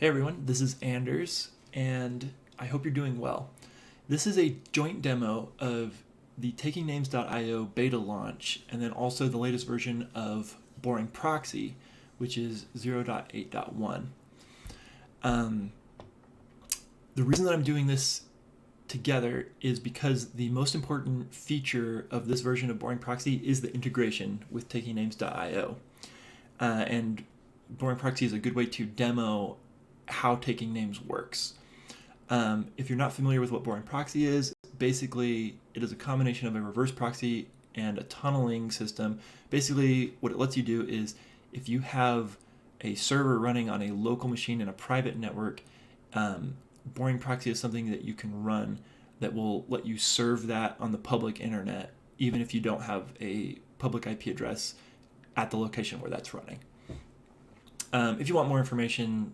Hey everyone, this is Anders, and I hope you're doing well. This is a joint demo of the takingnames.io beta launch, and then also the latest version of boringproxy, which is 0.8.1. The reason that I'm doing this together is because the most important feature of this version of boringproxy is the integration with takingnames.io. And boringproxy is a good way to demo how taking names works. If you're not familiar with what boringproxy is, basically it is a combination of a reverse proxy and a tunneling system. Basically what it lets you do is if you have a server running on a local machine in a private network, boringproxy is something that you can run that will let you serve that on the public internet, even if you don't have a public IP address at the location where that's running. If you want more information,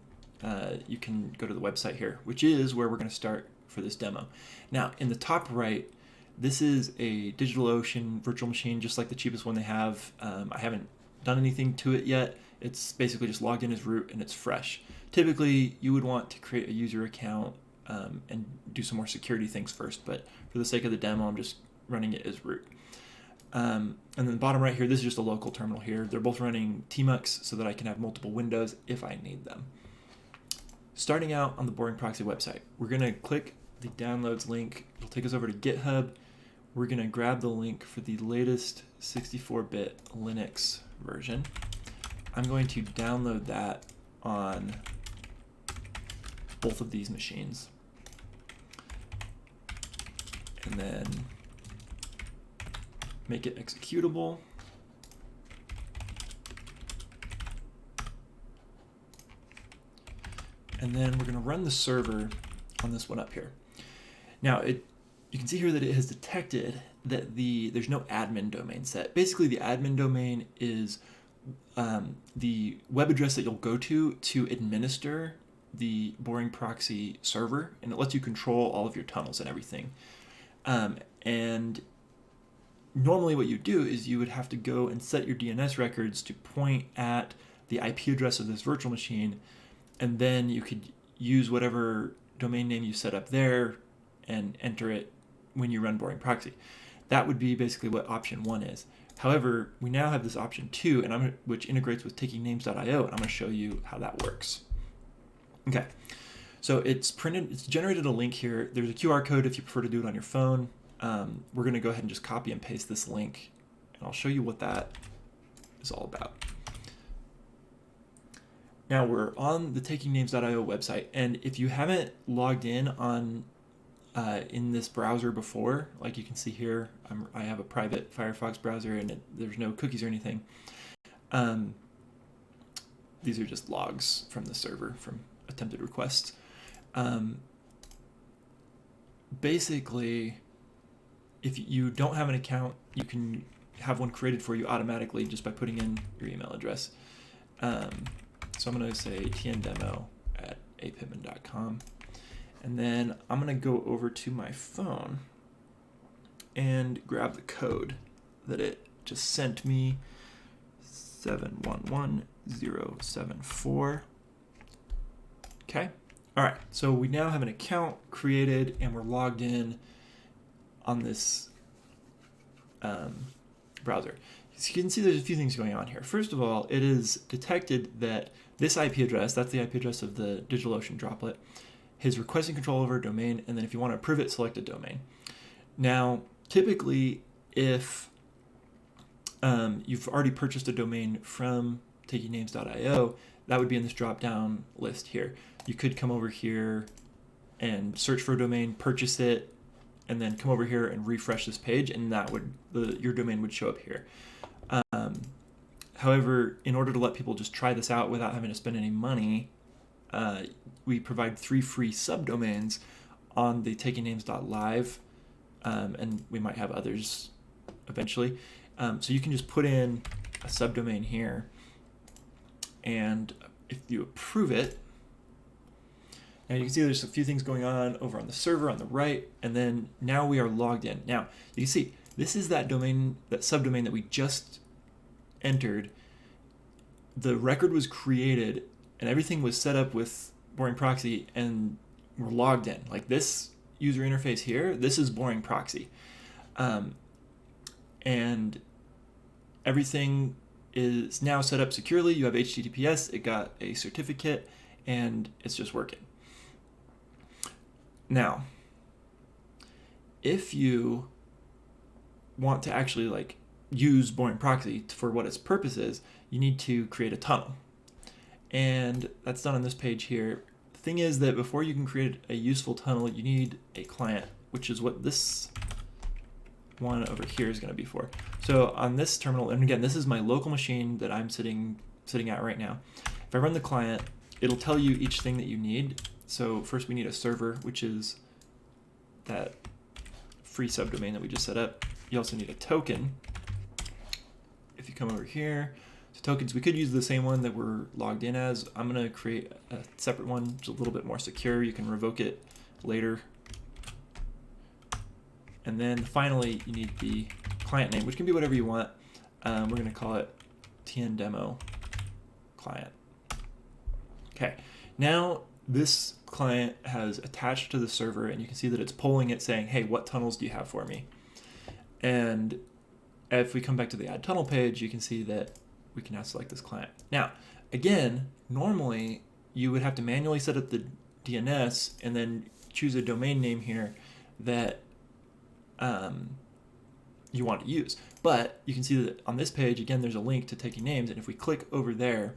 you can go to the website here, which is where we're going to start for this demo. Now, in the top right, this is a Digitalocean virtual machine, just like the cheapest one they have. I haven't done anything to it yet. It's basically just logged in as root and it's fresh. Typically, you would want to create a user account and do some more security things first, but for the sake of the demo, I'm just running it as root. And then the bottom right here, this is just a local terminal here. They're both running tmux so that I can have multiple windows if I need them. Starting out on the boringproxy website, we're going to click the downloads link. It'll take us over to GitHub. We're going to grab the link for the latest 64-bit Linux version. I'm going to download that on both of these machines. And then make it executable. And then we're going to run the server on this one up here. Now, you can see here that it has detected that there's no admin domain set. Basically, the admin domain is the web address that you'll go to administer the boringproxy server, and it lets you control all of your tunnels and everything. And normally what you do is you would have to go and set your DNS records to point at the IP address of this virtual machine, and then you could use whatever domain name you set up there and enter it when you run boringproxy. That would be basically what option 1 is. However, we now have this option 2, which integrates with takingnames.io, and I'm going to show you how that works. Okay, so it's generated a link here. There's a QR code if you prefer to do it on your phone. We're going to go ahead and just copy and paste this link, and I'll show you what that is all about. Now we're on the takingnames.io website, and if you haven't logged in on in this browser before, like you can see here, I have a private Firefox browser, and there's no cookies or anything. These are just logs from the server from attempted requests. Basically, if you don't have an account, you can have one created for you automatically just by putting in your email address. So I'm going to say tndemo@apipman.com. And then I'm going to go over to my phone and grab the code that it just sent me, 711074. Okay. All right. So we now have an account created and we're logged in on this browser. So you can see there's a few things going on here. First of all, it is detected that this IP address, that's the IP address of the Digitalocean droplet, is requesting control over a domain, and then if you want to approve it, select a domain. Now, typically, if you've already purchased a domain from takingnames.io, that would be in this drop-down list here. You could come over here and search for a domain, purchase it, and then come over here and refresh this page, and that would your domain would show up here. However, in order to let people just try this out without having to spend any money, we provide 3 free subdomains on the takingnames.live, and we might have others eventually. So you can just put in a subdomain here, and if you approve it, now you can see there's a few things going on over on the server on the right, and then now we are logged in. Now you can see this is that domain, that subdomain that we just entered. The record was created and everything was set up with boring proxy and we're logged in. Like this user interface here, this is boring proxy. And everything is now set up securely. You have HTTPS, it got a certificate, and it's just working. Now, if you want to actually like use boring proxy for what its purpose is, you need to create a tunnel. And that's done on this page here. The thing is that before you can create a useful tunnel, you need a client, which is what this one over here is going to be for. So on this terminal, and again, this is my local machine that I'm sitting at right now. If I run the client, it'll tell you each thing that you need. So first we need a server, which is that free subdomain that we just set up. You also need a token. If you come over here to tokens, we could use the same one that we're logged in as. I'm going to create a separate one, which is a little bit more secure. You can revoke it later. And then finally, you need the client name, which can be whatever you want. We're going to call it tndemo client. Okay, now this client has attached to the server, and you can see that it's polling it saying, hey, what tunnels do you have for me? And if we come back to the add tunnel page, you can see that we can now select this client. Now, again, normally you would have to manually set up the DNS and then choose a domain name here that you want to use. But you can see that on this page, again, there's a link to taking names. And if we click over there,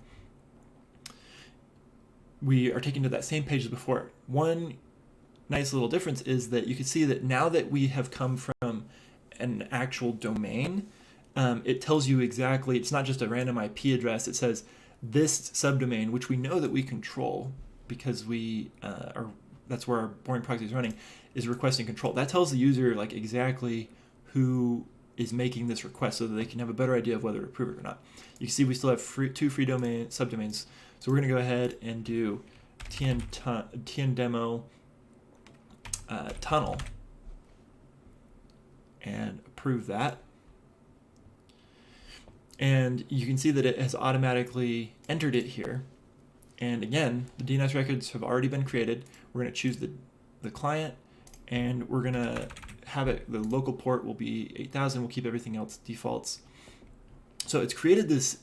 we are taken to that same page as before. One nice little difference is that you can see that now that we have come from an actual domain, it tells you exactly, it's not just a random IP address. It says this subdomain, which we know that we control because we that's where our boring proxy is running, is requesting control. That tells the user like exactly who is making this request so that they can have a better idea of whether to approve it or not. You can see we still have two free subdomains. So we're going to go ahead and do tndemo tunnel and approve that. And you can see that it has automatically entered it here. And again, the DNS records have already been created. We're going to choose the client, and we're going to have it, the local port will be 8000. We'll keep everything else defaults. So it's created this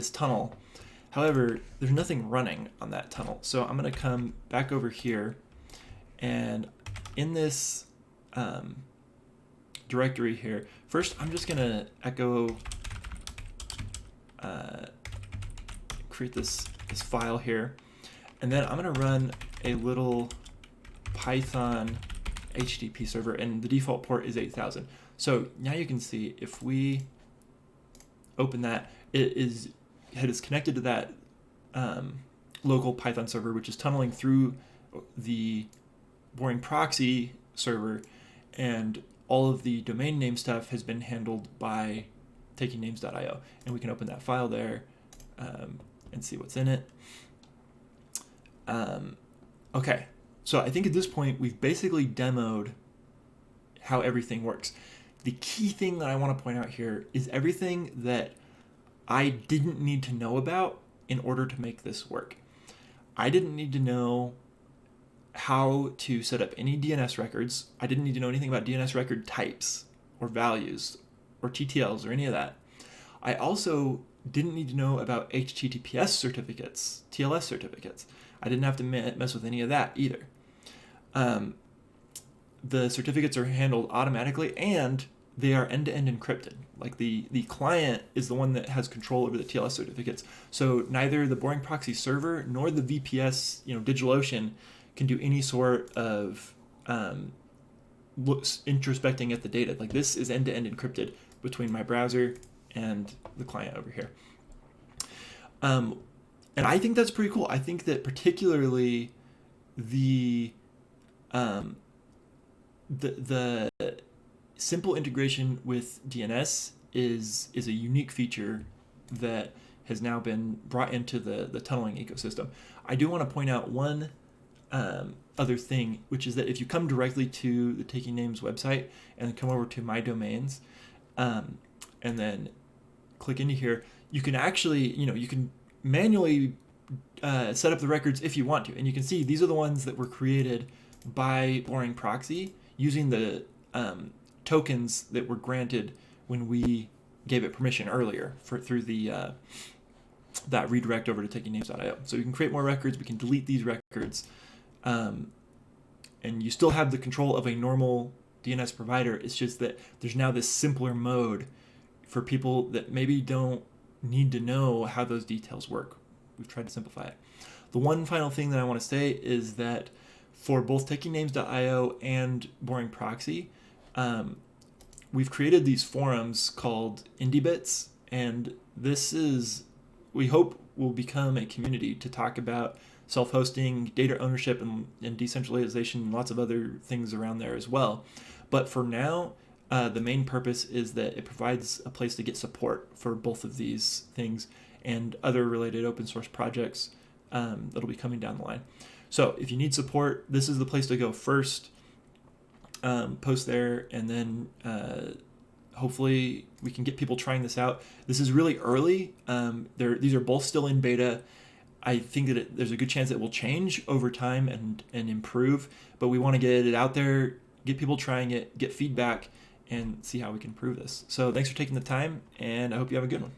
tunnel. However, there's nothing running on that tunnel. So I'm going to come back over here, and in this directory here, first I'm just going to echo create this file here, and then I'm going to run a little Python HTTP server, and the default port is 8000. So now you can see if we open that, it is connected to that local Python server, which is tunneling through the boring proxy server, and all of the domain name stuff has been handled by takingnames.io. And we can open that file there and see what's in it. Okay, so I think at this point we've basically demoed how everything works. The key thing that I want to point out here is everything that I didn't need to know about in order to make this work. I didn't need to know how to set up any DNS records. I didn't need to know anything about DNS record types or values or TTLs or any of that. I also didn't need to know about HTTPS certificates, TLS certificates. I didn't have to mess with any of that either. The certificates are handled automatically, and they are end-to-end encrypted. Like the client is the one that has control over the TLS certificates. So neither the boring proxy server nor the VPS, Digitalocean, can do any sort of introspecting at the data. Like this is end-to-end encrypted between my browser and the client over here. And I think that's pretty cool. I think that particularly the simple integration with DNS is a unique feature that has now been brought into the tunneling ecosystem. I do want to point out one other thing, which is that if you come directly to the Taking Names website and come over to My Domains, and then click into here, you can actually, you can manually set up the records if you want to. And you can see these are the ones that were created by boringproxy using the tokens that were granted when we gave it permission earlier through the that redirect over to takingnames.io. So we can create more records, we can delete these records, and you still have the control of a normal DNS provider. It's just that there's now this simpler mode for people that maybe don't need to know how those details work. We've tried to simplify it. The one final thing that I want to say is that for both takingnames.io and boringproxy, we've created these forums called IndieBits, and this is, we hope, will become a community to talk about self-hosting, data ownership, and decentralization, and lots of other things around there as well. But for now, the main purpose is that it provides a place to get support for both of these things and other related open source projects that'll be coming down the line. So if you need support, this is the place to go first. Post there, and then hopefully we can get people trying this out. This is really early. These are both still in beta. I think that there's a good chance it will change over time and improve, but we want to get it out there, get people trying it, get feedback, and see how we can improve this. So thanks for taking the time, and I hope you have a good one.